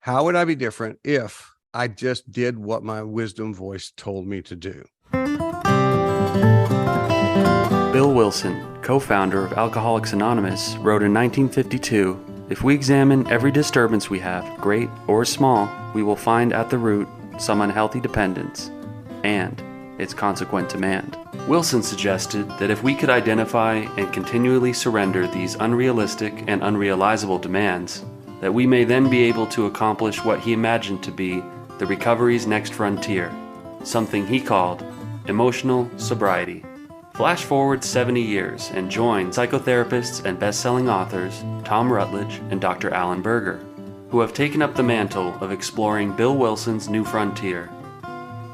How would I be different if I just did what my wisdom voice told me to do? Bill Wilson, co-founder of Alcoholics Anonymous, wrote in 1952, "If we examine every disturbance we have, great or small, we will find at the root some unhealthy dependence and its consequent demand." Wilson suggested that if we could identify and continually surrender these unrealistic and unrealizable demands, that we may then be able to accomplish what he imagined to be the recovery's next frontier, something he called emotional sobriety. Flash forward 70 years and join psychotherapists and best-selling authors Tom Rutledge and Dr. Alan Berger, who have taken up the mantle of exploring Bill Wilson's new frontier.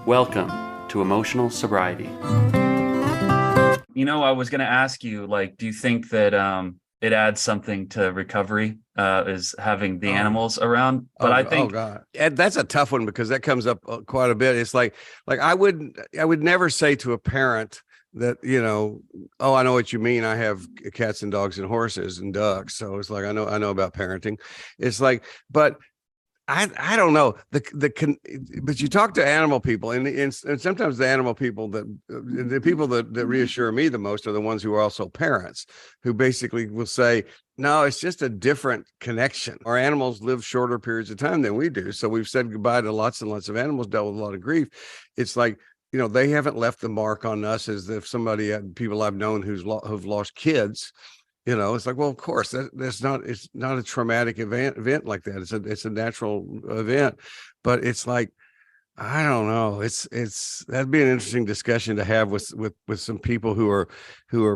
Welcome to Emotional Sobriety. I was going to ask you, do you think that it adds something to recovery, is having the animals around? But I think, God, that's a tough one because that comes up quite a bit. It's like I would never say to a parent that, oh, I know what you mean. I have cats and dogs and horses and ducks. So it's like, I know about parenting. It's like, but I don't know but you talk to animal people and sometimes the animal people the people that reassure me the most are the ones who are also parents, who basically will say, no, it's just a different connection. Our animals live shorter periods of time than we do. So we've said goodbye to lots and lots of animals, dealt with a lot of grief. It's like, they haven't left the mark on us as if people I've known who've lost kids. It's like, well, of course, it's not a traumatic event like that. It's a natural event, but it's like, I don't know. That'd be an interesting discussion to have with some people who are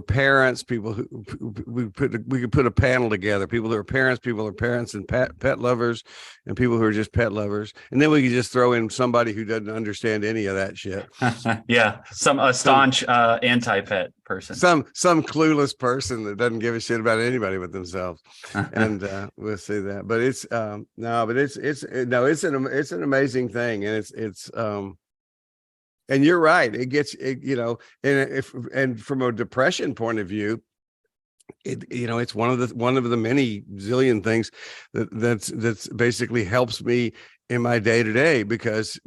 parents, people who we could put a panel together, people who are parents and pet lovers, and people who are just pet lovers. And then we could just throw in somebody who doesn't understand any of that shit. Yeah. A staunch anti-pet person. Some clueless person that doesn't give a shit about anybody but themselves. And we'll see that. But it's it's an amazing thing. And it's and you're right. It gets and from a depression point of view, it's one of the many zillion things that's basically helps me in my day to day, because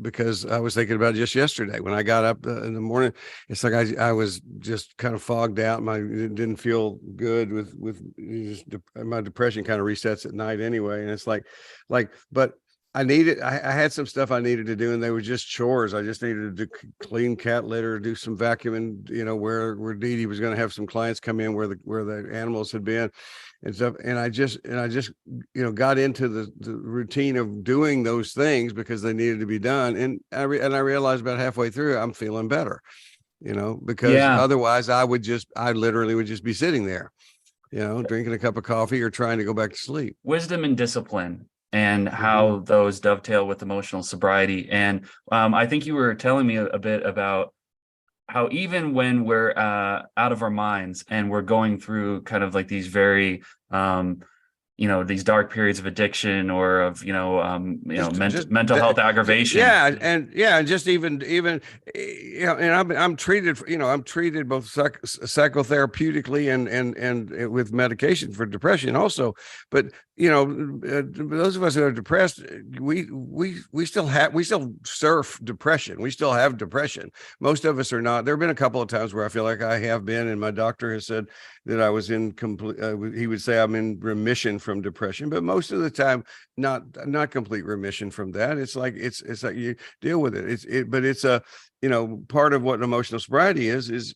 I was thinking about it just yesterday when I got up in the morning. It's like I was just kind of fogged out. It didn't feel good with my depression kind of resets at night anyway. And it's like, but I had some stuff I needed to do, and they were just chores. I just needed to clean cat litter, do some vacuuming, where Dee Dee was going to have some clients come in where the animals had been and stuff. And I just got into the routine of doing those things because they needed to be done. And I realized about halfway through, I'm feeling better, because otherwise I literally would just be sitting there, drinking a cup of coffee or trying to go back to sleep. Wisdom and discipline, and how those dovetail with emotional sobriety. And I think you were telling me a bit about how even when we're out of our minds and we're going through kind of like these very these dark periods of addiction or of mental health aggravation. And just even and I'm treated both psychotherapeutically and with medication for depression also. But those of us who are depressed, we still surf depression. We still have depression. Most of us are not. There have been a couple of times where I feel like I have been, and my doctor has said that I was in complete. He would say I'm in remission from depression, but most of the time, not complete remission from that. It's like you deal with it. But it's a part of what emotional sobriety is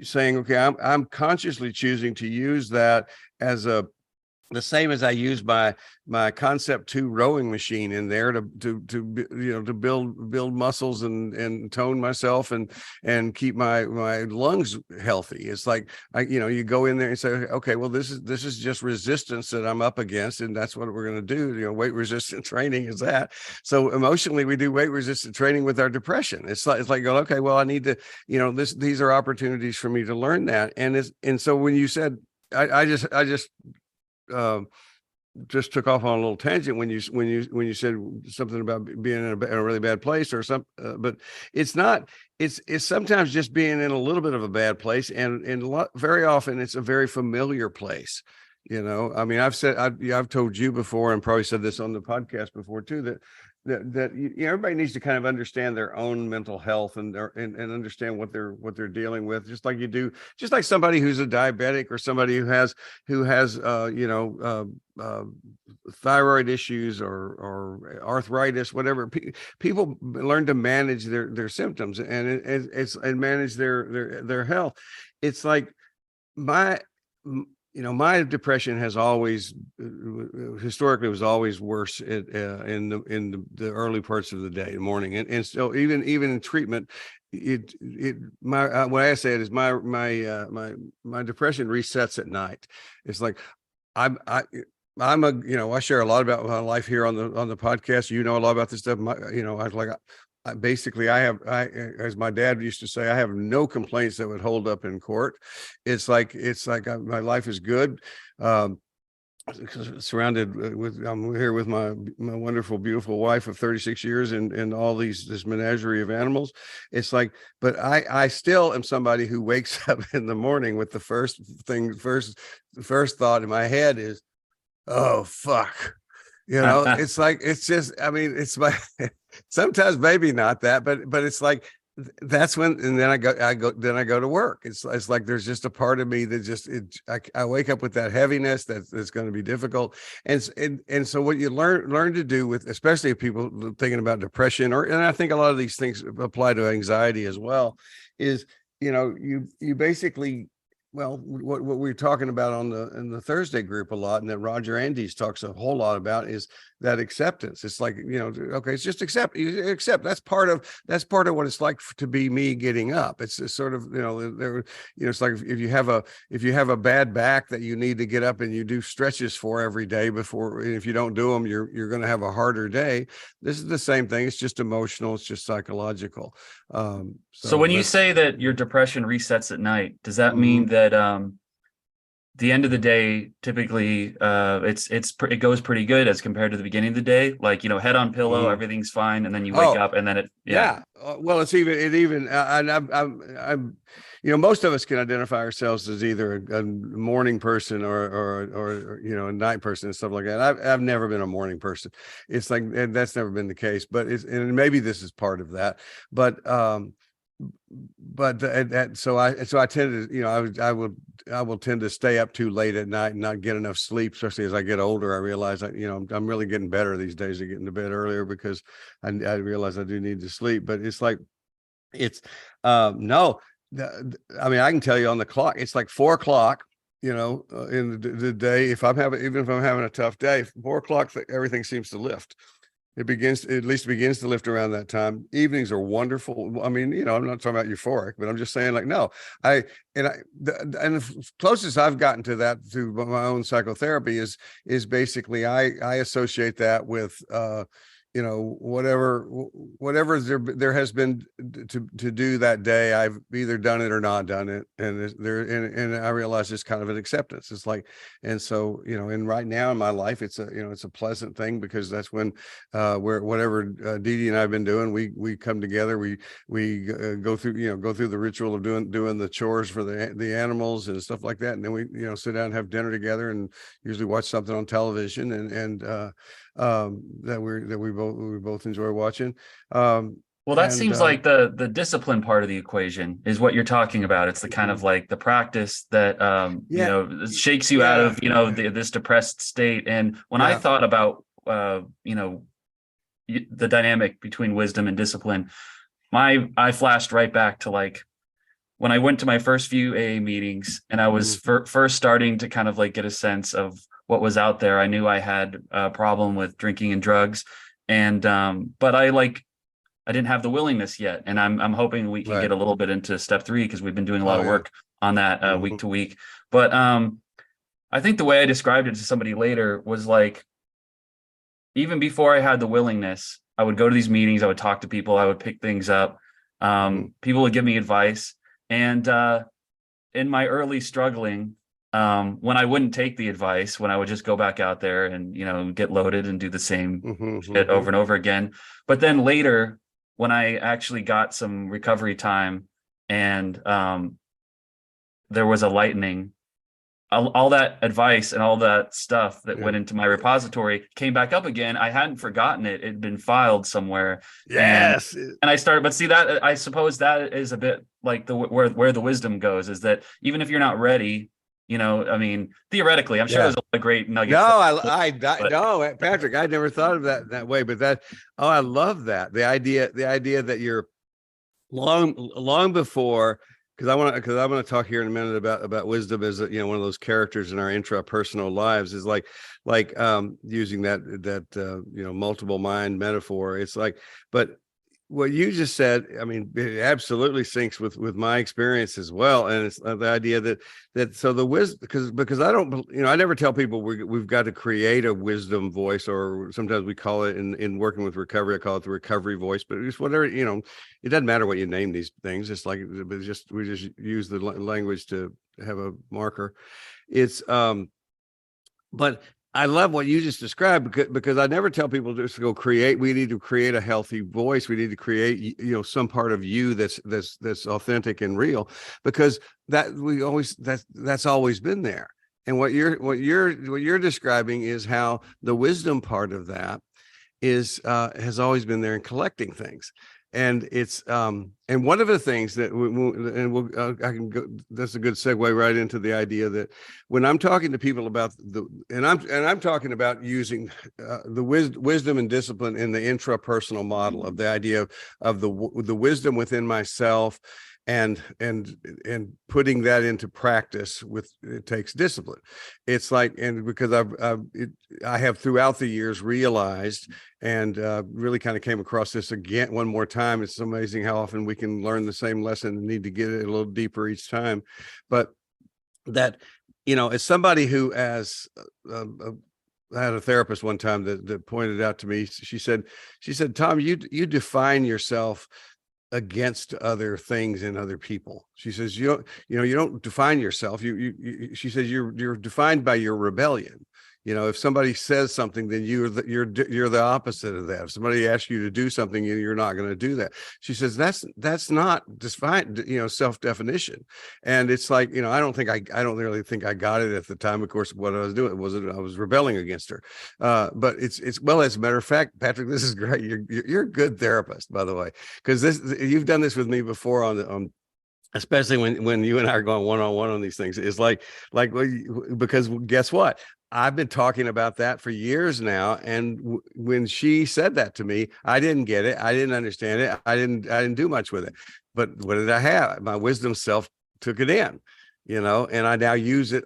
saying, okay, I'm consciously choosing to use that as the same as I use my Concept 2 rowing machine in there to build muscles and tone myself and keep my lungs healthy. It's like you go in there and say, okay, well this is just resistance that I'm up against, and that's what we're going to do. Weight resistant training is that. So emotionally, we do weight resistant training with our depression. It's like go, okay, well I need to these are opportunities for me to learn that. And so when you said I just took off on a little tangent when you said something about being in a really bad place or something, but it's not. It's sometimes just being in a little bit of a bad place, and very often it's a very familiar place. I mean, I've told you before, and probably said this on the podcast before too, that everybody needs to kind of understand their own mental health and understand what they're dealing with, just like you do, just like somebody who's a diabetic or somebody who has thyroid issues or arthritis, whatever. People learn to manage their symptoms and manage their health. It's like my my depression has always historically was always worse in the early parts of the day, morning, and so even in treatment, my what I say it is my depression resets at night. It's like I'm I I'm I share a lot about my life here on the podcast. A lot about this stuff. I was like, basically as my dad used to say, I have no complaints that would hold up in court. It's like my life is good. Surrounded with I'm here with my wonderful, beautiful wife of 36 years and all this menagerie of animals. It's like, but I still am somebody who wakes up in the morning with the first thought in my head is, oh fuck. It's like, it's just, I mean, it's my sometimes maybe not that, but it's like that's when, and then I go to work. It's like there's just a part of me that just I wake up with that heaviness that's going to be difficult. And so what you learn to do with, especially if people thinking about depression, and I think a lot of these things apply to anxiety as well, is you basically, well, what we're talking about in the Thursday group a lot, and that Roger Andes talks a whole lot about, is that acceptance. It's like, okay, it's just accept. That's part of what it's like to be me getting up. It's sort of, it's like if you have a bad back that you need to get up and you do stretches for every day before, and if you don't do them, you're going to have a harder day. This is the same thing. It's just emotional. It's just psychological. So when you say that your depression resets at night, does that mean that the end of the day typically it goes pretty good as compared to the beginning of the day? Like, head on pillow, everything's fine, and then you wake up, and then well, I'm most of us can identify ourselves as either a morning person or a night person and stuff like that. I've never been a morning person. It's like, and that's never been the case, but and maybe this is part of that, but so I tend to, I will tend to stay up too late at night and not get enough sleep, especially as I get older. I realize that, I'm really getting better these days at getting to bed earlier because I realize I do need to sleep. But it's like, no, I mean, I can tell you on the clock, it's like 4:00, in the day. Even if I'm having a tough day, 4:00, everything seems to lift. It begins to lift around that time. Evenings are wonderful. I mean, I'm not talking about euphoric, but I'm just saying, like, no, and the closest I've gotten to that through my own psychotherapy is basically I associate that with whatever there has been to do that day. I've either done it or not done it, and I realize it's kind of an acceptance. It's like, and so and right now in my life, it's a pleasant thing, because that's when whatever Dee Dee and I've been doing, we come together, we go through the ritual of doing the chores for the animals and stuff like that, and then we sit down and have dinner together, and usually watch something on television, and that we both enjoy watching. Well, that seems like the discipline part of the equation is what you're talking about. It's the kind of like the practice that shakes you out of this depressed state. And when I thought about the dynamic between wisdom and discipline, I flashed right back to like when I went to my first few AA meetings, and I was first starting to kind of like get a sense of what was out there. I knew I had a problem with drinking and drugs, and but I didn't have the willingness yet, and I'm hoping we can get a little bit into step 3, because we've been doing a lot of work on that week to week. But I think the way I described it to somebody later was like, even before I had the willingness, I would go to these meetings, I would talk to people, I would pick things up. People would give me advice, and in my early struggling, when I wouldn't take the advice, when I would just go back out there and get loaded and do the same shit over and over again. But then later, when I actually got some recovery time, and there was a lightening, all that advice and all that stuff that Yeah. went into my repository came back up again. I hadn't forgotten it. It had been filed somewhere. And Yes. I started, but see that, I suppose that is a bit like the where the wisdom goes, is that even if you're not ready, I mean, theoretically, I'm sure Yeah. there's a lot of great No, nuggets that, but no, Patrick, I never thought of that way, but oh, I love that. The idea that you're long before, because I want to talk here in a minute about wisdom as one of those characters in our intrapersonal lives, is using that multiple mind metaphor. It's like, but what you just said, I mean, it absolutely syncs with my experience as well. And it's the idea that so the wisdom, because I don't, I never tell people we've got to create a wisdom voice, or sometimes we call it in working with recovery, I call it the recovery voice, but it's whatever, it doesn't matter what you name these things. It's like, we just use the language to have a marker. It's, but I love what you just described, because I never tell people just to go create. We need to create a healthy voice. We need to create, some part of you that's authentic and real, because that's always been there. And what you're describing is how the wisdom part of that is has always been there in collecting things. And it's and one of the things that I can go, that's a good segue right into the idea that when I'm talking to people about I'm talking about using the wisdom and discipline in the intrapersonal model of the idea of the wisdom within myself, and putting that into practice it takes discipline. It's like, and because I have throughout the years realized, and really kind of came across this again one more time. It's amazing how often we can learn the same lesson and need to get it a little deeper each time. But that, as somebody who has I had a therapist one time that pointed out to me, she said, Tom, you define yourself against other things and other people. She says, you don't define yourself. She says, you're defined by your rebellion. If somebody says something, then you're the opposite of that. If somebody asks you to do something, you're not going to do that. She says, that's not defined, self-definition. And it's like, I don't really think I got it at the time. Of course, what I was doing I was rebelling against her. But it's well, as a matter of fact, Patrick, this is great. You're a good therapist, by the way, because you've done this with me before on especially when you and I are going one-on-one on these things. Is because guess what? I've been talking about that for years now. And when she said that to me, I didn't get it. I didn't understand it. I didn't do much with it. But what did I have? My wisdom self took it in, and I now use it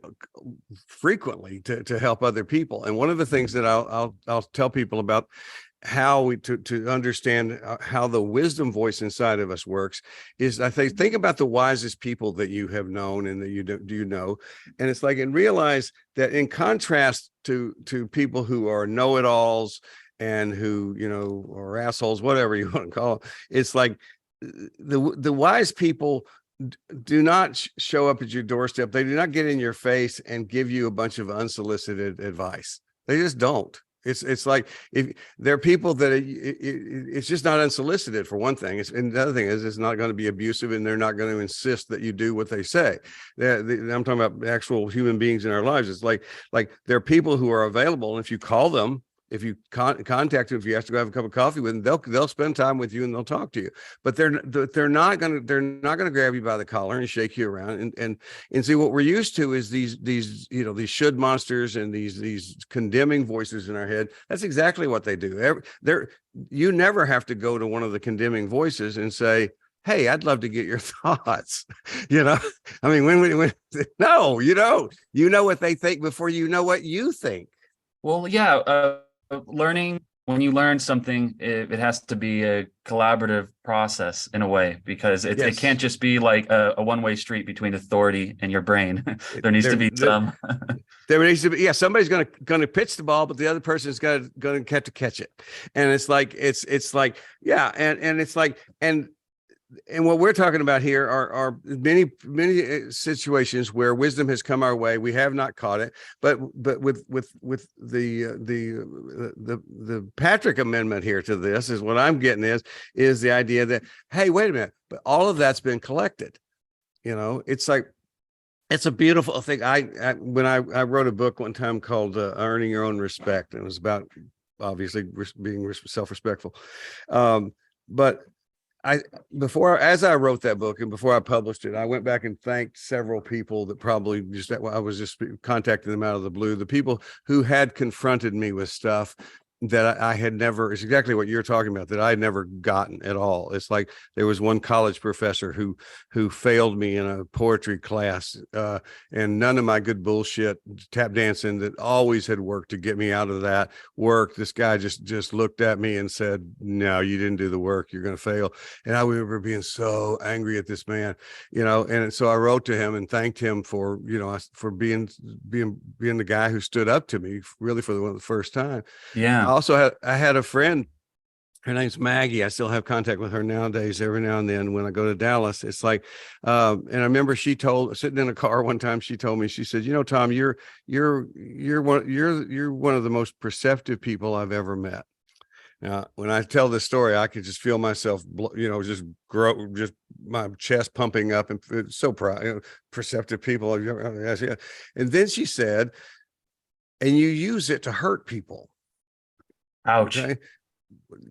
frequently to help other people. And one of the things that I'll tell people about how to understand how the wisdom voice inside of us works is, I think about the wisest people that you have known and that you know, and it's like, and realize that in contrast to people who are know-it-alls and who are assholes, whatever you want to call them, it's like the wise people do not show up at your doorstep. They do not get in your face and give you a bunch of unsolicited advice. They just don't. It's like, if there are people that it's just not unsolicited, for one thing. And the other thing is, it's not going to be abusive, and they're not going to insist that you do what they say. I'm talking about actual human beings in our lives. It's like there are people who are available, and if you call them, if you contact them, if you have to go have a cup of coffee with them, they'll spend time with you and they'll talk to you. But they're not going to grab you by the collar and shake you around and see. What we're used to is these should monsters and these condemning voices in our head. That's exactly what they do. You never have to go to one of the condemning voices and say, hey, I'd love to get your thoughts. I mean, when no, you don't. You know what they think before you know what you think. Well, yeah. Learning, when you learn something, it has to be a collaborative process in a way, because it can't just be like a one-way street between authority and your brain. There needs to be some. There needs to be, yeah. Somebody's going to pitch the ball, but the other person's going to have to catch it. And it's like, yeah, and it's like, and what we're talking about here are many situations where wisdom has come our way. We have not caught it, but with the Patrick amendment here to this is what I'm getting is the idea that, hey, wait a minute, but all of that's been collected. It's like, It's a beautiful thing. When I wrote a book one time called Earning Your Own Respect, and it was about obviously being self-respectful. But I as I wrote that book and before I published it, I went back and thanked several people that probably just I was just contacting them out of the blue. The people who had confronted me with stuff that I had never, it's exactly what you're talking about, that I had never gotten at all. It's like there was one college professor who failed me in a poetry class, and none of my good bullshit tap dancing that always had worked to get me out of that work. This guy just looked at me and said, no, you didn't do the work, you're going to fail. And I remember being so angry at this man, and so I wrote to him and thanked him for, for being the guy who stood up to me really for the first time. Yeah. I had a friend, her name's Maggie. I still have contact with her nowadays, every now and then when I go to Dallas. It's like, and I remember sitting in a car one time, she told me, she said, Tom, you're one of the most perceptive people I've ever met. Now, when I tell this story, I could just feel myself, just grow, just my chest pumping up, and so proud, perceptive people. And then she said, and you use it to hurt people. Ouch. Okay?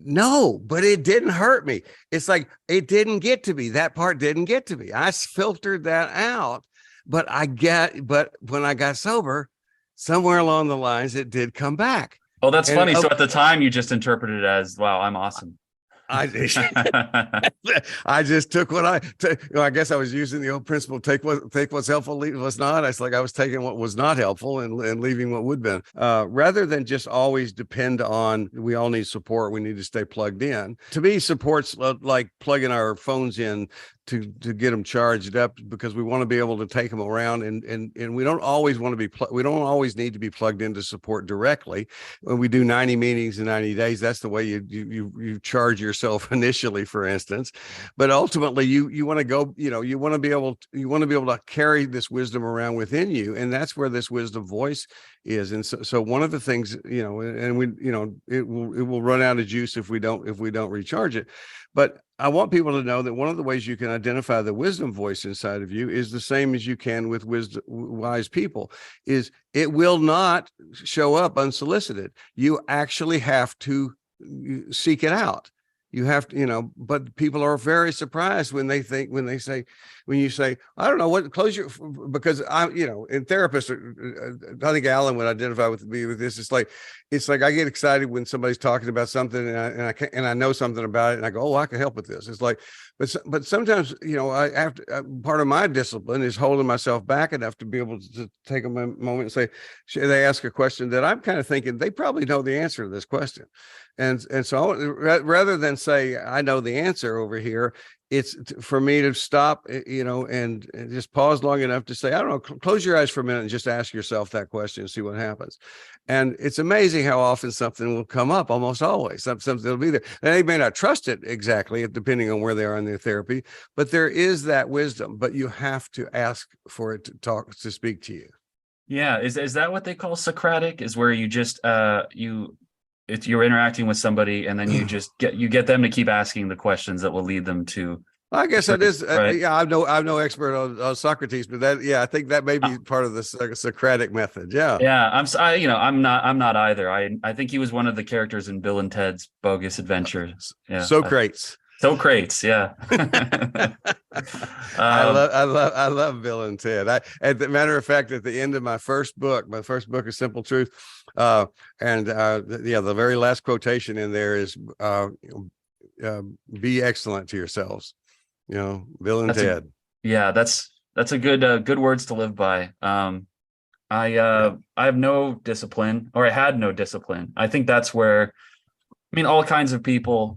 No, but it didn't hurt me. It's like, it didn't get to me. That part didn't get to me. I filtered that out, but when I got sober, somewhere along the lines, it did come back. Oh, that's funny. And, so at the time you just interpreted it as, wow, I'm awesome. I just took I guess I was using the old principle, take what's helpful, leave what's not. It's like I was taking what was not helpful and leaving what would have been, rather than just always depend on, we all need support, we need to stay plugged in. To me, support's like plugging our phones in to get them charged up, because we want to be able to take them around, and we don't always want to be we don't always need to be plugged into support directly. When we do 90 meetings in 90 days, that's the way you charge yourself initially, for instance. But ultimately, you want to go, you want to be able to carry this wisdom around within you, and that's where this wisdom voice is. And so one of the things, and we, it will run out of juice if we don't recharge it. But I want people to know that one of the ways you can identify the wisdom voice inside of you is the same as you can with wise people, is it will not show up unsolicited. You actually have to seek it out. You have to, but people are very surprised when you say, I don't know what, close your, because in therapists, I think Allen would identify with me with this. It's like I get excited when somebody's talking about something and I know something about it, and I go, oh, I can help with this. It's like, but sometimes, I have to, part of my discipline is holding myself back enough to be able to take a moment and say, they ask a question that I'm kind of thinking they probably know the answer to this question. And so rather than say, I know the answer over here, it's for me to stop, and just pause long enough to say, I don't know, close your eyes for a minute and just ask yourself that question and see what happens. And it's amazing how often something will come up, almost always. Something will be there. And they may not trust it exactly, depending on where they are in their therapy, but there is that wisdom, but you have to ask for it to speak to you. Yeah. Is that what they call Socratic? Is where you just, you're interacting with somebody and then you just get them to keep asking the questions that will lead them to. I guess that is, right? Yeah, I'm no expert on Socrates, but I think that may be part of the Socratic method. Yeah. Yeah. I'm not either. I think he was one of the characters in Bill and Ted's Bogus Adventures. Yeah. Socrates. Socrates. Yeah. I love Bill and Ted. As a matter of fact, at the end of my first book is Simple Truth. The very last quotation in there is, be excellent to yourselves. Bill and Ted. That's a good words to live by. I have no discipline, or I had no discipline. I think that's where, all kinds of people,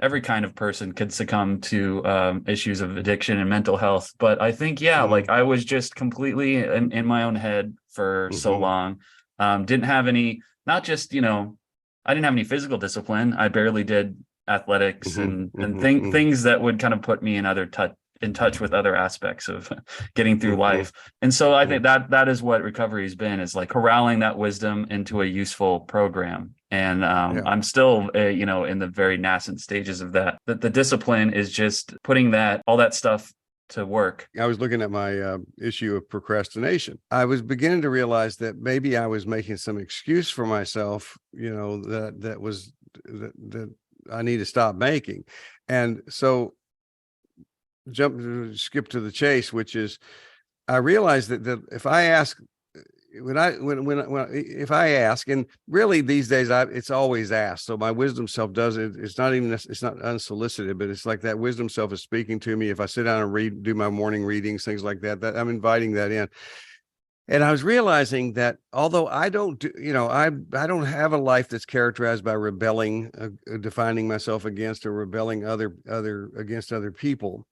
every kind of person could succumb to issues of addiction and mental health. But I think, like I was just completely in my own head for so long. Didn't have any, not just, I didn't have any physical discipline. I barely did athletics and things that would kind of put me in touch with other aspects of getting through life. And so I think that is what recovery has been, is like corralling that wisdom into a useful program. And I'm still, in the very nascent stages of that. That the discipline is just putting all that stuff to work. I was looking at my issue of procrastination. I was beginning to realize that maybe I was making some excuse for myself, that I need to stop making. And so skip to the chase, which is I realized that if I ask, if I ask, and really these days it's always asked. So my wisdom self does it. It's not unsolicited, but it's like that wisdom self is speaking to me. If I sit down and do my morning readings, things like that, that I'm inviting that in. And I was realizing that although I don't I don't have a life that's characterized by rebelling, defining myself against or rebelling against other people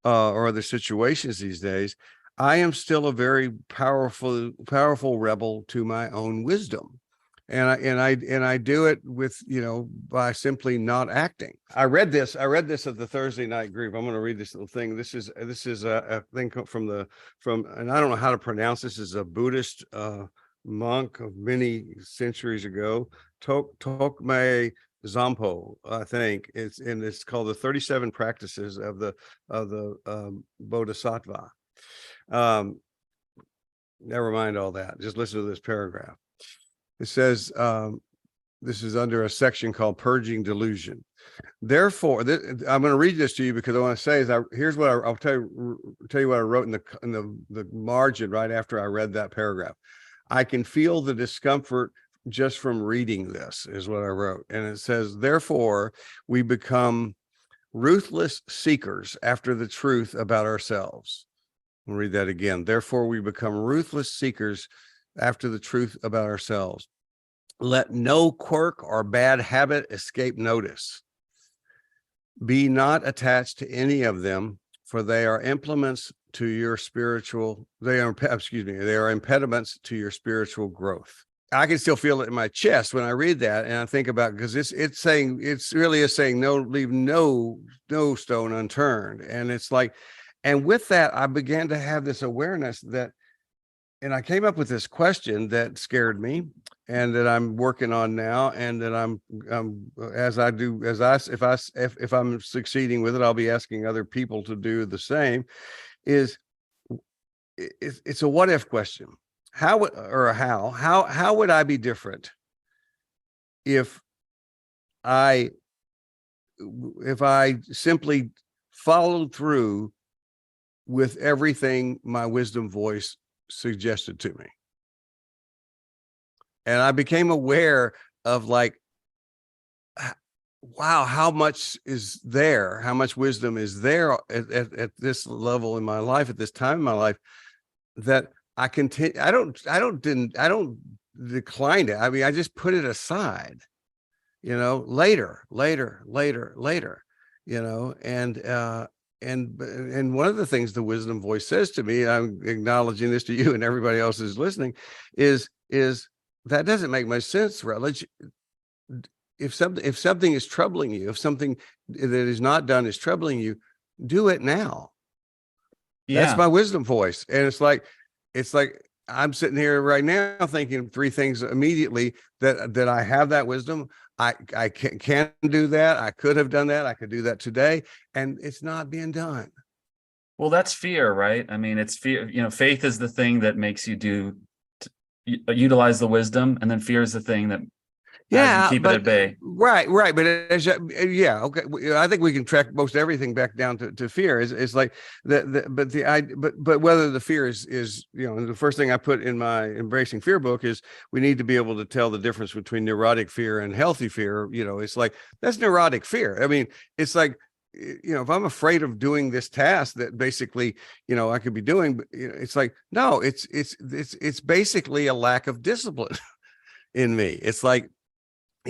or other situations these days, I am still a very powerful rebel to my own wisdom. And I do it with, by simply not acting. I read this at the Thursday night group. I'm going to read this little thing. This is a thing from, and I don't know how to pronounce this, is a Buddhist monk of many centuries ago, Tokme Zampo, I think it's called the 37 practices of the Bodhisattva. Never mind all that. Just listen to this paragraph. It says, this is under a section called Purging Delusion. Therefore, I'm going to read this to you because I want to say is here's what I'll tell you what I wrote in the margin right after I read that paragraph. I can feel the discomfort just from reading this, is what I wrote. And it says, therefore, we become ruthless seekers after the truth about ourselves. I'll read that again. Therefore, we become ruthless seekers after the truth about ourselves. Let no quirk or bad habit escape notice. Be not attached to any of them, for they are impediments to your spiritual spiritual growth. I can still feel it in my chest when I read that, and I think about, because it's really saying no, leave no stone unturned. And it's like, and with that, I began to have this awareness that, and I came up with this question that scared me, and that I'm working on now, and that if I'm succeeding with it, I'll be asking other people to do the same. It's a what if question. How would I be different if I simply followed through with everything my wisdom voice suggested to me? And I became aware of, like, wow, how much is there, how much wisdom is there at this level in my life, at this time in my life, that I continue. I don't decline it. I mean, I just put it aside, later, and one of the things the wisdom voice says to me, I'm acknowledging this to you and everybody else who's listening, is that doesn't make much sense, Rutledge. If something is troubling you, if something that is not done is troubling you, do it now. Yeah. That's my wisdom voice. And it's like I'm sitting here right now thinking three things immediately that I have that wisdom. I can do that. I could have done that. I could do that today, and it's not being done. Well, that's fear, right? I mean, it's fear. Faith is the thing that makes you utilize the wisdom, and then fear is the thing that has you keep it at bay. Right. But okay. I think we can track most everything back down to fear. It's like but whether the fear is the first thing I put in my Embracing Fear book is we need to be able to tell the difference between neurotic fear and healthy fear. It's like, that's neurotic fear. I mean, it's like, if I'm afraid of doing this task that basically, I could be doing, but it's like, no, it's basically a lack of discipline in me. It's like,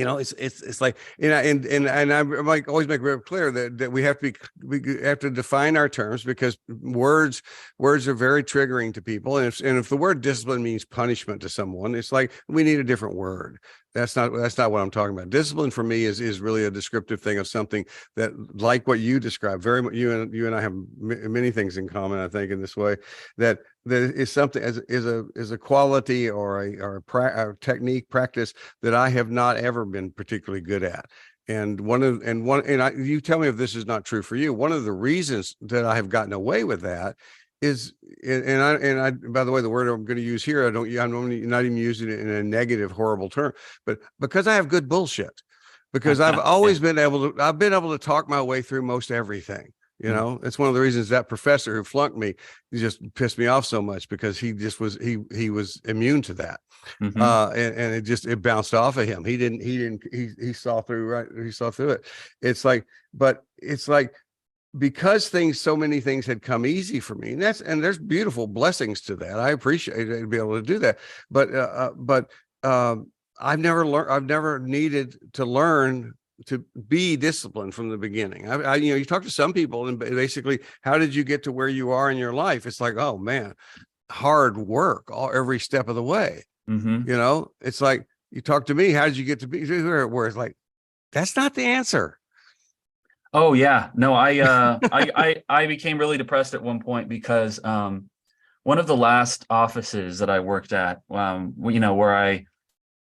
it's like, and I'm like, always make very clear that we have to define our terms, because words are very triggering to people. And if the word discipline means punishment to someone, it's like, we need a different word. That's not what I'm talking about. Discipline for me is really a descriptive thing of something that, like what you described, very much, you and I have many things in common, I think, in this way, that is something is a quality or a technique, practice that I have not ever been particularly good at. you tell me if this is not true for you. One of the reasons that I have gotten away with that is, by the way, the word I'm going to use here, I'm not even using it in a negative, horrible term, but because I have good bullshit, because I've always been able to talk my way through most everything. You know, it's one of the reasons that professor who flunked me, he just pissed me off so much, because he was immune to that. And it bounced off of him. He saw through it. It's like, because so many things had come easy for me, and there's beautiful blessings to that. I appreciate it to be able to do that. But I've never needed to learn to be disciplined from the beginning. You talk to some people and basically, how did you get to where you are in your life? It's like, oh man, hard work every step of the way. It's like, you talk to me, how did you get to be where it's like, that's not the answer. Oh yeah, no, I became really depressed at one point because one of the last offices that I worked at, where I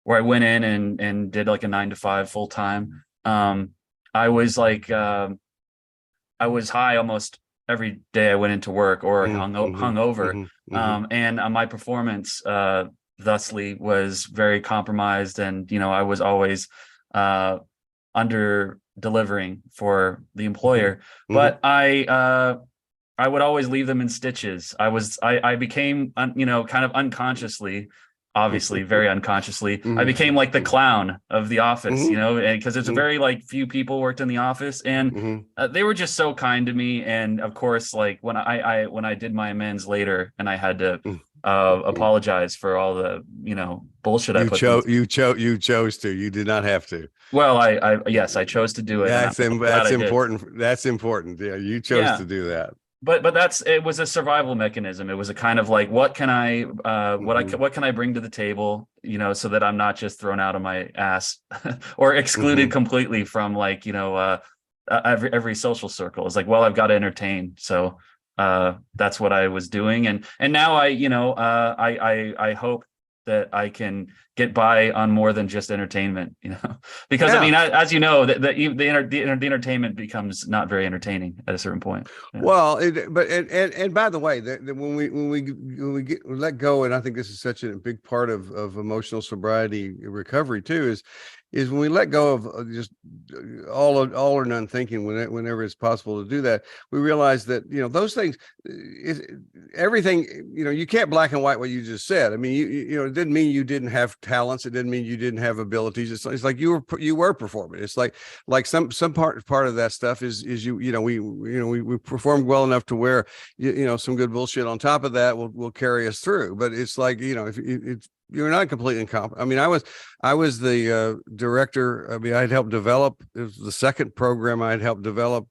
went in and did like a 9 to 5 full time. I was like, I was high almost every day I went into work, or hungover, and my performance thusly was very compromised, and I was always under delivering for the employer. But I would always leave them in stitches. I became kind of unconsciously, obviously very unconsciously, I became like the clown of the office, and because it's a very like few people worked in the office, and they were just so kind to me. And of course, like when I did my amends later, and I had to apologize for all the bullshit I put. You chose to. You did not have to. Well, yes, I chose to do it. That's important. That's important. Yeah, you chose to do that. But it was a survival mechanism. It was a kind of like, what can I what can I bring to the table, so that I'm not just thrown out of my ass or excluded completely from like every social circle. It's like, well, I've got to entertain. So that's what I was doing, and now I hope that I can get by on more than just entertainment, because I mean, as you know, the entertainment becomes not very entertaining at a certain point. Well, and by the way, when we let go, and I think this is such a big part of emotional sobriety recovery too, is when we let go of just all or none thinking, whenever it's possible to do that, we realize that those things, everything, you can't black and white what you just said. I mean, it didn't mean you didn't have talents. It didn't mean you didn't have abilities. It's like you were performing. It's like some part of that stuff is we performed well enough to where some good bullshit on top of that will carry us through. But it's like, if it's, you're not completely incompetent. I mean, I was the director. I mean, I'd helped develop. It was the second program I'd helped develop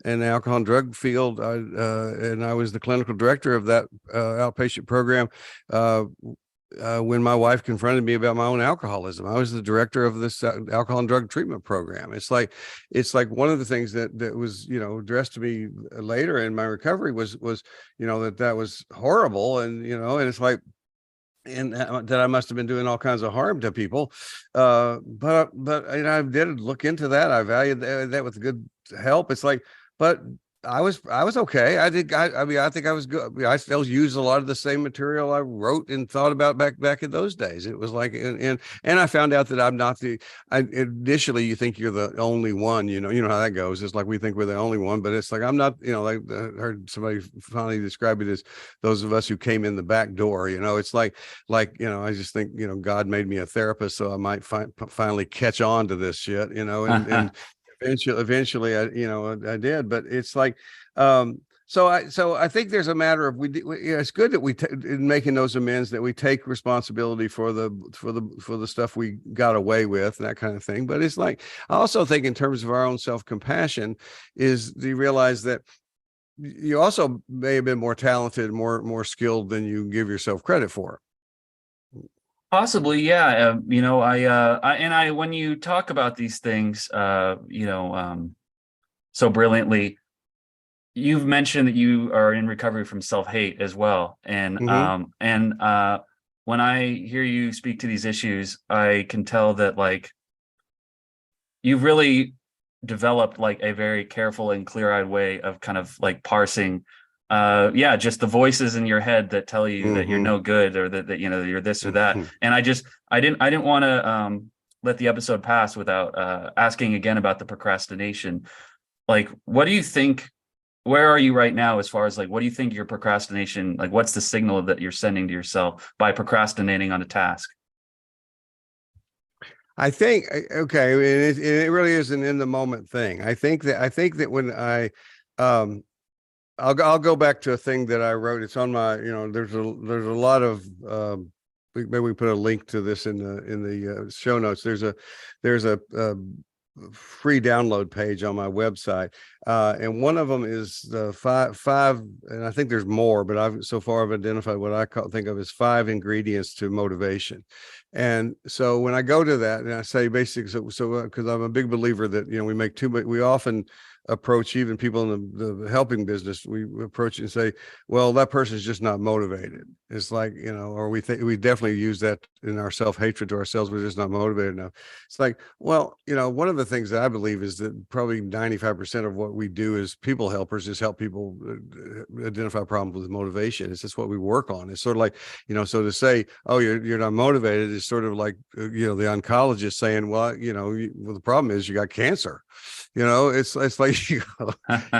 in the alcohol and drug field, and I was the clinical director of that outpatient program. When my wife confronted me about my own alcoholism, I was the director of this alcohol and drug treatment program. It's like one of the things that was addressed to me later in my recovery was that was horrible, and and it's like. And that I must have been doing all kinds of harm to people, but I did look into that. I valued that with good help. It's like, but I was okay. I think I was good. I still use a lot of the same material I wrote and thought about back in those days. It was like, and I found out that I'm not initially you think you're the only one, you know how that goes. It's like we think we're the only one, but it's like, I'm not, like I heard somebody finally describe it as those of us who came in the back door, it's like, I just think, God made me a therapist, so I might finally catch on to this shit, and eventually I did, but it's like, so I think there's a matter of it's good that in making those amends that we take responsibility for the stuff we got away with and that kind of thing. But it's like, I also think in terms of our own self-compassion is to realize that you also may have been more talented, more skilled than you give yourself credit for. Possibly, yeah. I when you talk about these things, so brilliantly, you've mentioned that you are in recovery from self-hate as well, and when I hear you speak to these issues, I can tell that like you've really developed like a very careful and clear-eyed way of kind of like parsing just the voices in your head that tell you that you're no good, or that you know you're this or that. And I didn't want to let the episode pass without asking again about the procrastination. Like, what do you think, where are you right now as far as like, what do you think your procrastination, like what's the signal that you're sending to yourself by procrastinating on a task? I think, okay, it really is an in the moment thing. I think that when I'll go back to a thing that I wrote. It's on my, there's a lot of, maybe we put a link to this in the show notes. There's a free download page on my website. And one of them is the five, and I think there's more, but I've identified what I think of as 5 ingredients to motivation. And so when I go to that and I say basically, because I'm a big believer that, we make too much, we often approach even people in the helping business, we approach it and say, well, that person's just not motivated. It's like, or we definitely use that in our self-hatred to ourselves. We're just not motivated enough. It's like, well, one of the things that I believe is that probably 95% of what we do as people helpers is help people identify problems with motivation. It's just what we work on. It's sort of like, so to say, oh, you're not motivated is sort of like, the oncologist saying, well, well, the problem is you got cancer. It's like,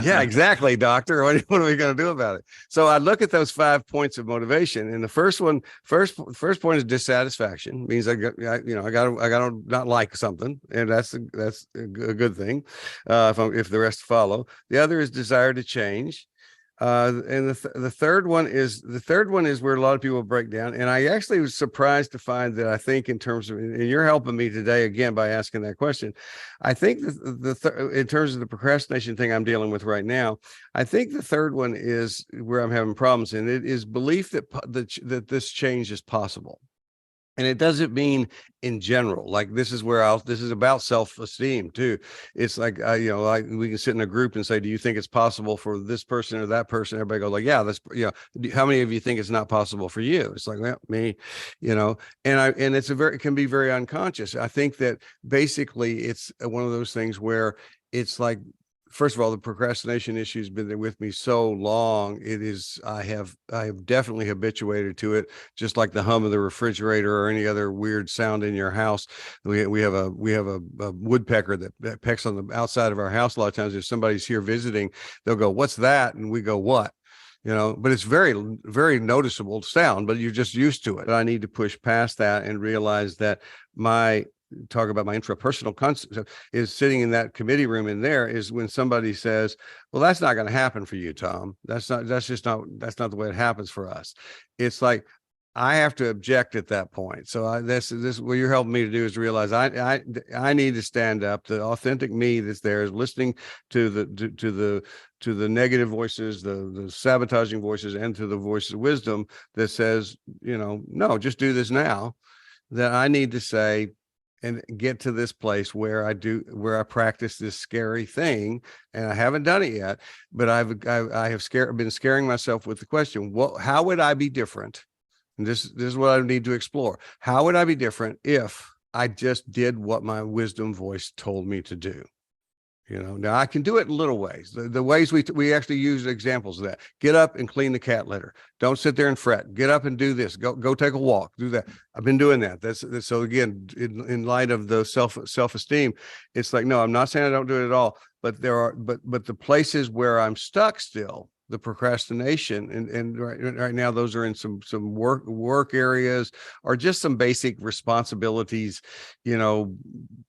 yeah, exactly, doctor. What are we going to do about it? So I look at those 5 points of motivation, and the first point is dissatisfaction. Means I got to not like something, and that's a good thing. If the rest follow. The other is desire to change. And the third one is where a lot of people break down. And I actually was surprised to find that I think in terms of, and you're helping me today again by asking that question. I think in terms of the procrastination thing I'm dealing with right now, I think the third one is where I'm having problems, and it is belief that this change is possible. And it doesn't mean in general, like this is about self-esteem too. It's like, like we can sit in a group and say, do you think it's possible for this person or that person? Everybody goes like, yeah, that's, how many of you think it's not possible for you? It's like, well, me, and it can be very unconscious. I think that basically it's one of those things where it's like, first of all, the procrastination issue has been there with me so long. I have definitely habituated to it, just like the hum of the refrigerator or any other weird sound in your house. We have a woodpecker that pecks on the outside of our house. A lot of times if somebody's here visiting, they'll go, "What's that?" And we go, "What?" But it's very, very noticeable sound, but you're just used to it. I need to push past that and realize that talk about my intrapersonal concept is sitting in that committee room in there is when somebody says, well, that's not going to happen for you, Tom. That's not the way it happens for us. It's like, I have to object at that point. So this what you're helping me to do is realize I need to stand up. The authentic me that's there is listening to the negative voices, the sabotaging voices, and to the voice of wisdom that says, no, just do this now. That I need to say, and get to this place where I practice this scary thing, and I haven't done it yet, but I have been scaring myself with the question, how would I be different? And this is what I need to explore. How would I be different if I just did what my wisdom voice told me to do? Now I can do it in little ways. The ways we actually use examples of that. Get up and clean the cat litter. Don't sit there and fret. Get up and do this. Go take a walk. Do that. I've been doing that. That's so again, in light of the self-esteem, it's like, no, I'm not saying I don't do it at all, but but the places where I'm stuck still, the procrastination, and right now those are in some work areas, or just some basic responsibilities,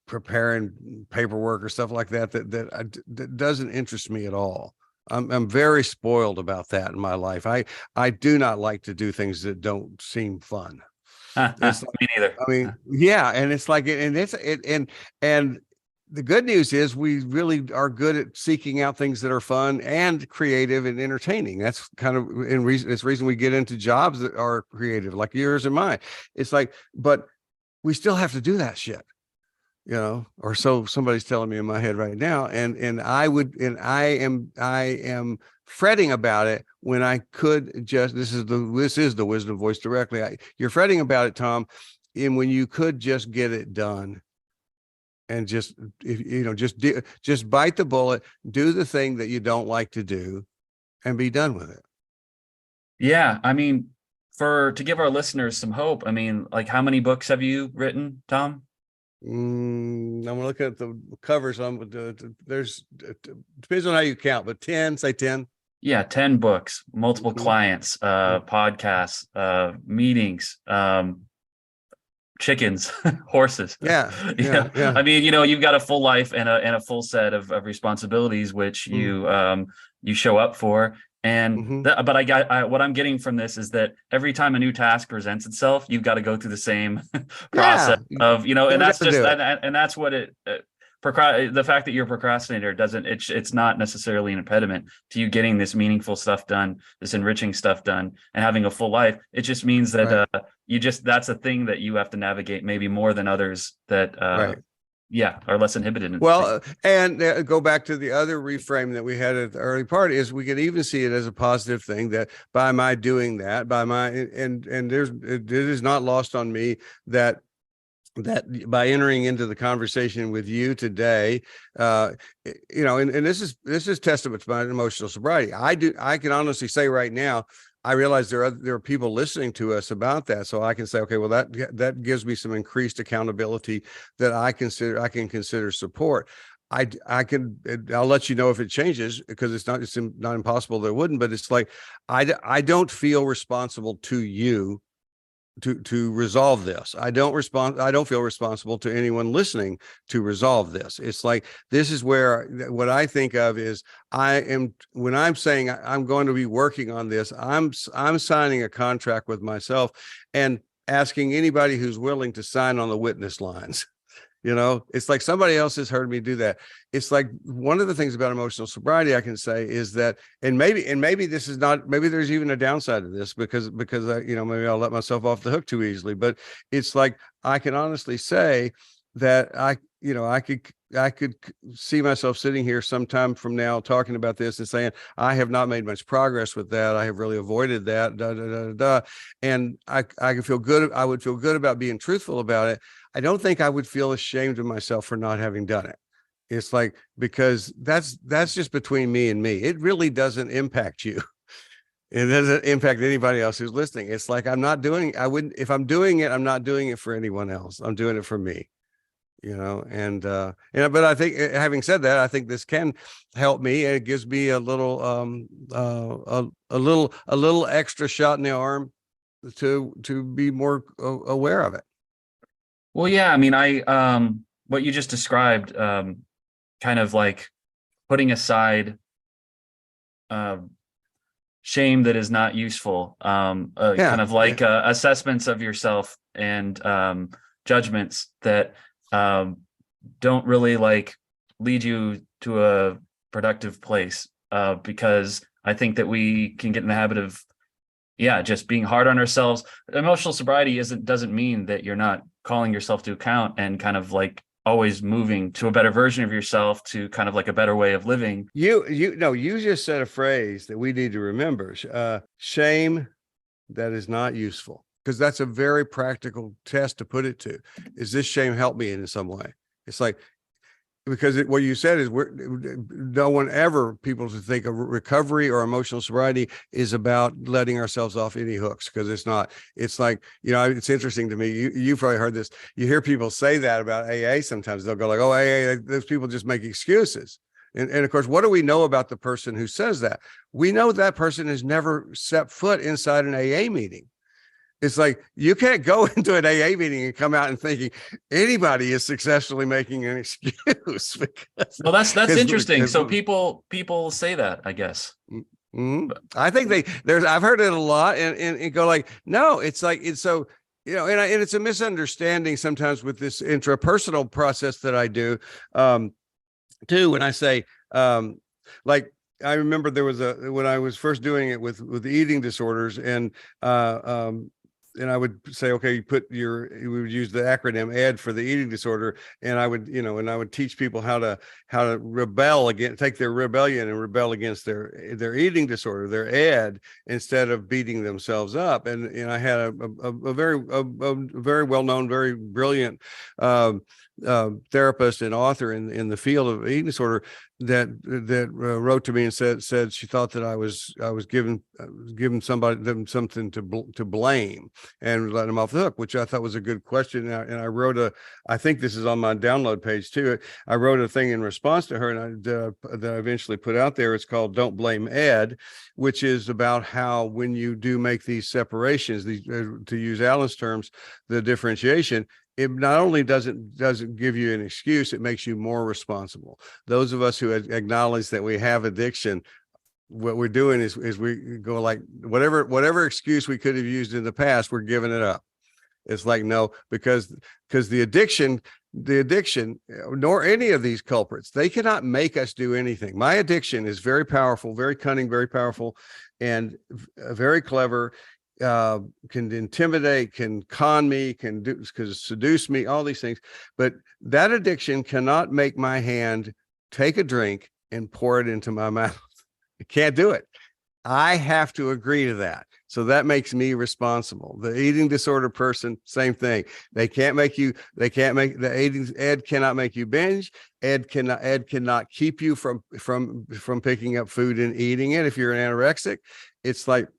preparing paperwork or stuff like that doesn't interest me at all. I'm very spoiled about that in my life. I do not like to do things that don't seem fun. It's like, me neither. I mean, yeah, and it's like, and the good news is we really are good at seeking out things that are fun and creative and entertaining. That's kind of it's the reason we get into jobs that are creative, like yours and mine. It's like, but we still have to do that shit, or so somebody's telling me in my head right now. And I am fretting about it when I could just, this is the wisdom voice directly. You're fretting about it, Tom, and when you could just get it done. and just, just bite the bullet, do the thing that you don't like to do, and be done with it. Yeah, I mean, to give our listeners some hope, I mean, like, how many books have you written, Tom? I'm looking at the covers. There's, depends on how you count, but 10, say 10. Yeah, 10 books, multiple Mhm. clients, podcasts, meetings, chickens, horses. Yeah. I mean, you've got a full life and a full set of responsibilities which you show up for. And but what I'm getting from this is that every time a new task presents itself, you've got to go through the same process of, and that's just that, and that's what the fact that you're a procrastinator it's not necessarily an impediment to you getting this meaningful stuff done, this enriching stuff done, and having a full life. It just means that that's a thing that you have to navigate maybe more than others that are less inhibited. And go back to the other reframe that we had at the early part, is we could even see it as a positive thing, that by my doing that, and it is not lost on me that by entering into the conversation with you today, and this is testament to my emotional sobriety. I can honestly say right now, I realize there are people listening to us about that. So I can say, okay, well, that gives me some increased accountability that I can consider support. I'll let you know if it changes, because it's not impossible that it wouldn't, but it's like, I don't feel responsible to you to resolve this. I don't feel responsible to anyone listening to resolve this. It's like, this is where what I think of is, when I'm saying I'm going to be working on this, I'm signing a contract with myself and asking anybody who's willing to sign on the witness lines. It's like somebody else has heard me do that. It's like, one of the things about emotional sobriety I can say is that, and maybe this is not, maybe there's even a downside to this, because maybe I'll let myself off the hook too easily, but it's like, I can honestly say that I could see myself sitting here sometime from now talking about this and saying, I have not made much progress with that. I have really avoided that, and I could feel good. I would feel good about being truthful about it. I don't think I would feel ashamed of myself for not having done it. It's like, because that's just between me and me. It really doesn't impact you. It doesn't impact anybody else who's listening. It's like, if I'm doing it, I'm not doing it for anyone else. I'm doing it for me. But I think, having said that, I think this can help me. It gives me a little a little extra shot in the arm to be more aware of it. Well, yeah, I mean, what you just described, kind of like putting aside shame that is not useful, kind of like assessments of yourself and judgments that don't really like lead you to a productive place, because I think that we can get in the habit of just being hard on ourselves. Emotional sobriety doesn't mean that you're not calling yourself to account and kind of like always moving to a better version of yourself, to kind of like a better way of living. You just said a phrase that we need to remember. Shame that is not useful, because that's a very practical test to put it to. Is this shame help me in some way? It's like, because what you said is, no one ever, people to think of recovery or emotional sobriety is about letting ourselves off any hooks, because it's not. It's like, it's interesting to me. You've probably heard this. You hear people say that about AA sometimes. They'll go like, oh, AA, those people just make excuses. And of course, what do we know about the person who says that? We know that person has never set foot inside an AA meeting. It's like, you can't go into an AA meeting and come out and thinking anybody is successfully making an excuse. Well, that's interesting. So people say that, I guess. Mm-hmm. I think I've heard it a lot, and go like, no, it's like, it's so, and it's a misunderstanding sometimes with this intrapersonal process that I do, too. When I say, like, I remember there was when I was first doing it with the eating disorders, and I would say, okay, we would use the acronym AID for the eating disorder. And I would teach people how to rebel against, take their rebellion and rebel against their eating disorder, their AID, instead of beating themselves up. And I had a very well-known, very brilliant therapist and author in the field of eating disorder that wrote to me and said she thought that I was giving them something to blame and letting them off the hook, which I thought was a good question. And I wrote I think this is on my download page too. I wrote a thing in response to her, and that I eventually put out there. It's called "Don't Blame Ed," which is about how when you do make these separations, to use Allen's terms, the differentiation, it not only doesn't give you an excuse, it makes you more responsible. Those of us who acknowledge that we have addiction, what we're doing is we go like whatever excuse we could have used in the past, we're giving it up. It's like, no, because the addiction, nor any of these culprits, they cannot make us do anything. My addiction is very powerful, very cunning, very powerful, and very clever. Can intimidate, can con me, can seduce me, all these things. But that addiction cannot make my hand take a drink and pour it into my mouth. It can't do it. I have to agree to that. So that makes me responsible. The eating disorder person, same thing. Ed cannot make you binge. Ed cannot keep you from picking up food and eating it. If you're an anorexic, it's like,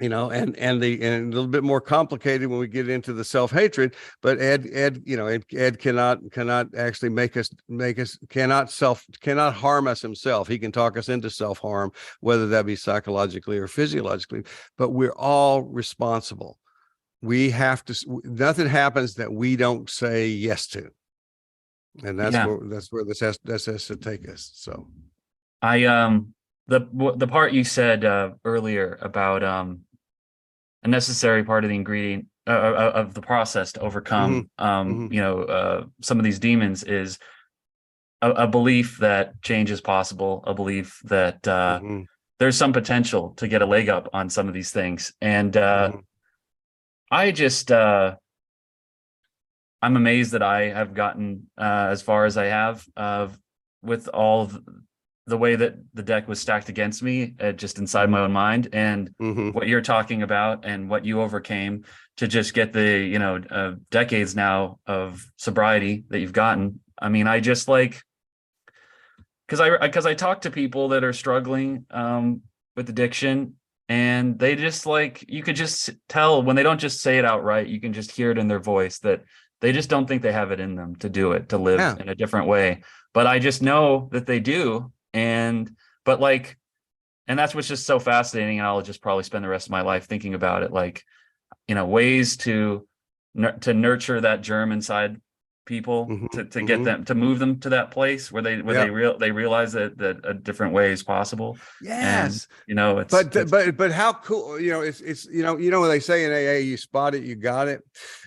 and a little bit more complicated when we get into the self-hatred, but Ed cannot actually cannot harm us himself. He can talk us into self-harm, whether that be psychologically or physiologically, but we're all responsible. We have to, nothing happens that we don't say yes to. And that's where this has to take us. So the part you said earlier about a necessary part of the ingredient of the process to overcome some of these demons is a belief that change is possible, a belief that there's some potential to get a leg up on some of these things. And I just I'm amazed that I have gotten as far as I have with all of the way that the deck was stacked against me, just inside my own mind, and what you're talking about and what you overcame to just get the decades now of sobriety that you've gotten. I mean, I just like, because I talk to people that are struggling with addiction, and they just like, you could just tell when they don't just say it outright, you can just hear it in their voice that they just don't think they have it in them to do it, to live in a different way. But I just know that they do. And that's what's just so fascinating, and I'll just probably spend the rest of my life thinking about it, like, ways to nurture that germ inside people, to get them, to move them to that place where they realize that a different way is possible. Yes. And, but how cool, it's when they say in AA, you spot it, you got it,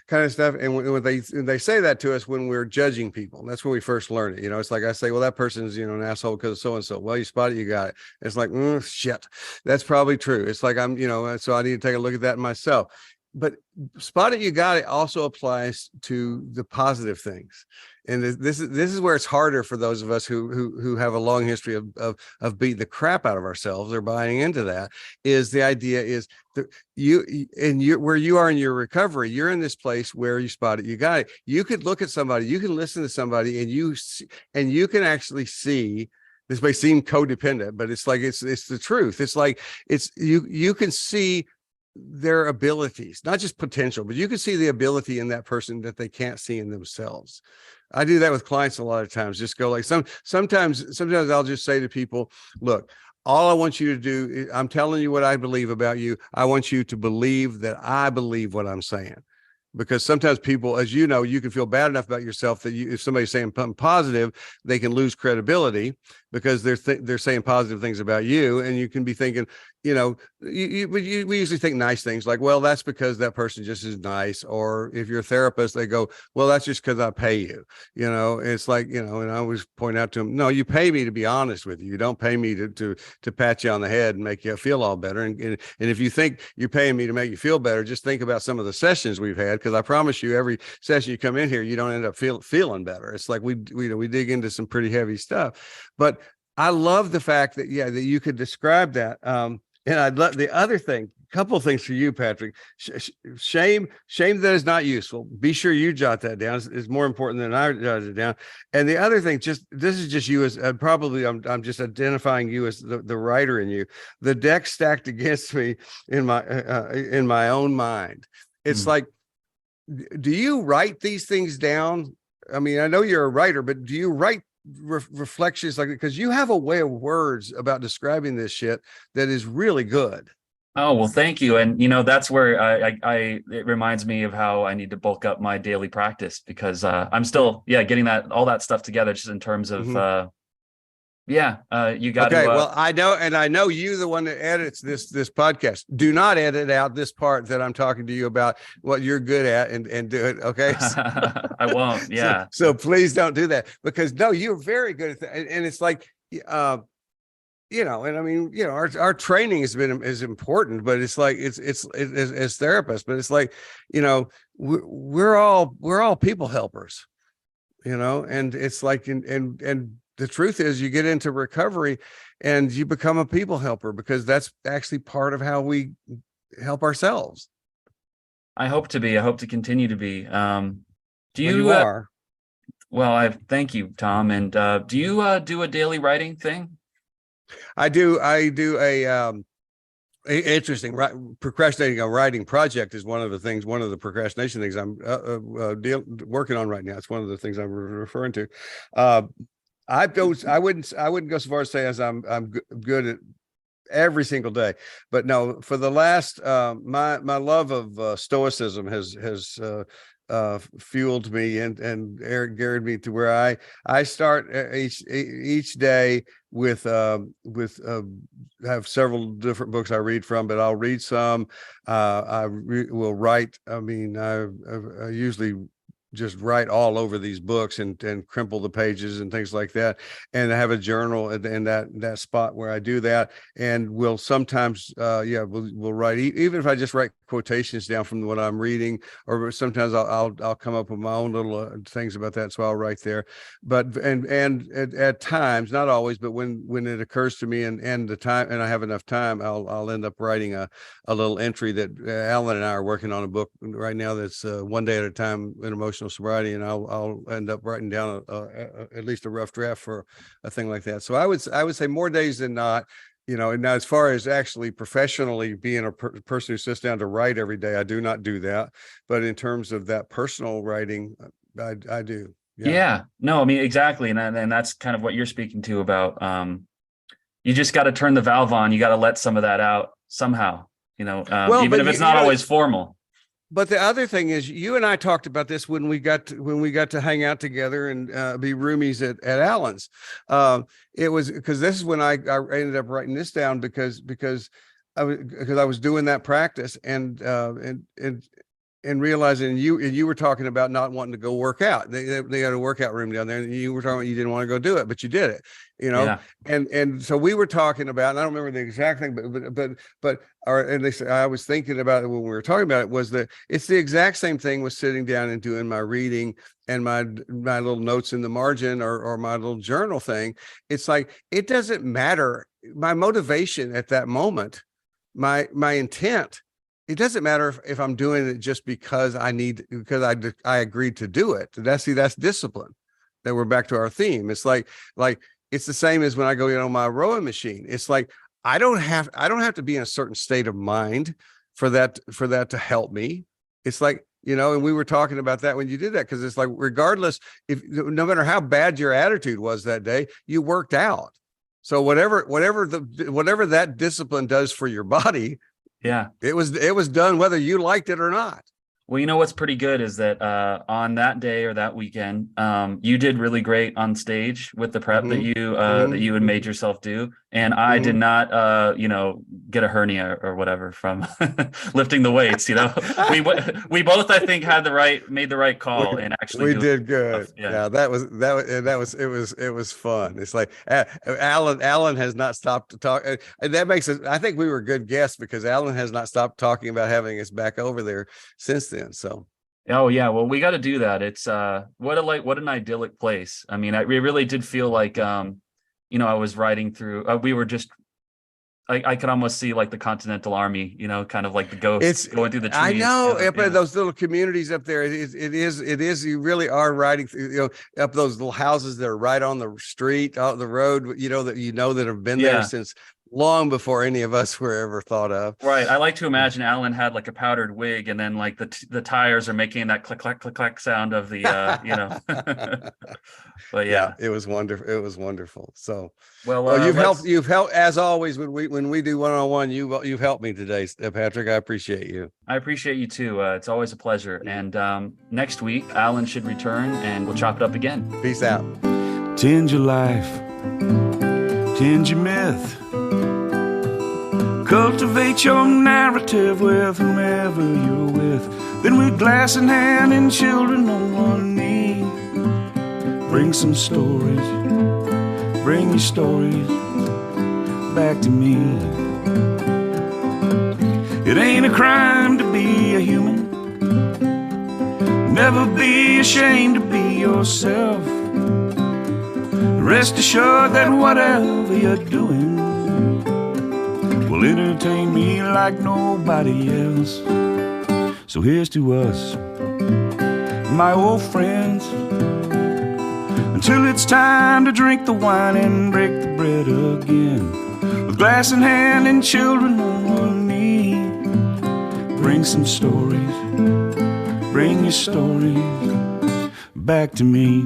kind of stuff. And when they say that to us when we're judging people, that's when we first learn it. It's like I say, well, that person's an asshole because of so and so. Well, you spot it, you got it. It's like, shit, that's probably true. It's like I'm, so I need to take a look at that myself. But spot it, you got it also applies to the positive things. And this is where it's harder for those of us who have a long history of beating the crap out of ourselves or buying into that. Is the idea is that where you are in your recovery, you're in this place where you spot it, you got it. You could look at somebody, you can listen to somebody, and you can actually see. This may seem codependent, but it's like it's the truth. It's like you can see their abilities, not just potential, but you can see the ability in that person that they can't see in themselves. I do that with clients a lot of times. Just go like sometimes I'll just say to people, look, all I want you to do, I'm telling you what I believe about you. I want you to believe that I believe what I'm saying. Because sometimes people, as you know, you can feel bad enough about yourself that if somebody's saying something positive, they can lose credibility because they're saying positive things about you, and you can be thinking, we usually think nice things like, well, that's because that person just is nice. Or if you're a therapist, they go, well, that's just because I pay you. It's like, and I always point out to them, no, you pay me to be honest with you. You don't pay me to pat you on the head and make you feel all better. And if you think you're paying me to make you feel better, just think about some of the sessions we've had. Because I promise you, every session you come in here, you don't end up feeling better. It's like we dig into some pretty heavy stuff. But I love the fact that you could describe that. And I'd love the other thing, couple of things for you, Patrick. Shame that is not useful. Be sure you jot that down. It's more important than I jot it down. And the other thing, this is just you as probably I'm just identifying you as the writer in you. The deck stacked against me in my own mind. It's like, do you write these things down? I mean, I know you're a writer, but do you write reflections like, because you have a way of words about describing this shit that is really good. Oh, well, thank you. And, that's where it reminds me of how I need to bulk up my daily practice, because I'm still, getting all that stuff together, just in terms of, you got to. Okay, well, I know you, the one that edits this podcast. Do not edit out this part that I'm talking to you about what you're good at, and do it. Okay, I won't. Yeah. So please don't do that, because no, you're very good at that, and it's like, and I mean, our training is important, but it's like it's as therapists, but it's like, we're all people helpers, and it's like, and the truth is, you get into recovery and you become a people helper, because that's actually part of how we help ourselves. I hope to continue to be. Do you are? Well, I thank you, Tom. And do you do a daily writing thing? I do a interesting procrastinating a writing project is one of the procrastination things I'm working on right now. It's one of the things I'm referring to. I wouldn't go so far as to say as I'm good at every single day, but no, for the last my love of stoicism has fueled me and geared me to where I start each day with have several different books I read from, but I'll read some. I will write. I mean, I usually just write all over these books and crimple the pages and things like that. And I have a journal in that spot where I do that. And we'll sometimes, we'll write, even if I just write quotations down from what I'm reading, or sometimes I'll come up with my own little things about that. So I'll write there. But, and at times, not always, but when it occurs to me and the time, and I have enough time, I'll end up writing a little entry that Allen and I are working on a book right now that's one day at a time in emotional sobriety, and I'll end up writing down at least a rough draft for a thing like that. So I would say more days than not, and now as far as actually professionally being a person who sits down to write every day, I do not do that. But in terms of that personal writing, I do. Yeah. No, I mean, exactly. And that's kind of what you're speaking to about, you just got to turn the valve on. You got to let some of that out somehow, even if it's not always formal. But the other thing is, you and I talked about this when we got to hang out together and be roomies at Allen's. It was because this is when I ended up writing this down because I was doing that practice and realizing you were talking about not wanting to go work out. They had a workout room down there, and you were talking about you didn't want to go do it, but you did it. Yeah. And so we were talking about, and I don't remember the exact thing, I was thinking about it when we were talking about it, was that it's the exact same thing with sitting down and doing my reading and my little notes in the margin or my little journal thing. It's like, it doesn't matter. My motivation at that moment, my intent, it doesn't matter if I'm doing it just because I agreed to do it. That's discipline. That we're back to our theme. It's like it's the same as when I go on my rowing machine. It's like I don't have to be in a certain state of mind for that to help me. It's like, and we were talking about that when you did that, because it's like, regardless, no matter how bad your attitude was that day, you worked out. So whatever that discipline does for your body, yeah, it was done whether you liked it or not. Well, what's pretty good is that on that day or that weekend, you did really great on stage with the prep that you had made yourself do, and I did not, get a hernia or whatever from lifting the weights. We both, I think, made the right call, and actually we did good. Stuff. Yeah, it was fun. It's like Allen has not stopped to talk, and that makes it. I think we were good guests because Allen has not stopped talking about having us back over there since then. So oh yeah, well, we got to do that. It's what an idyllic place. I mean, it really did feel like I was riding through, we were just I could almost see like the Continental Army, you know, kind of like the ghosts It's going through the trees. I know up Yeah. in those little communities up there. It is. You really are riding through, up those little houses that are right on the street, out the road. That have been there Yeah. since long before any of us were ever thought of. Right. I like to imagine Alan had like a powdered wig, and then like the tires are making that click clack click clack sound of the you know. But yeah, it was wonderful. It was wonderful. So, well, you've helped as always when we do one-on-one. You've helped me today, Patrick. I appreciate you. I appreciate you too. It's always a pleasure. And next week, Alan should return, and we'll chop it up again. Peace out. Tend your life, tend your myth. Cultivate your narrative with whomever you're with. Then with glass in hand and children on one knee, bring some stories, bring your stories back to me. It ain't a crime to be a human. Never be ashamed to be yourself. Rest assured that whatever you're doing will entertain me like nobody else. So here's to us, my old friends, until it's time to drink the wine and break the bread again. With glass in hand and children on one knee, bring some stories, bring your stories back to me.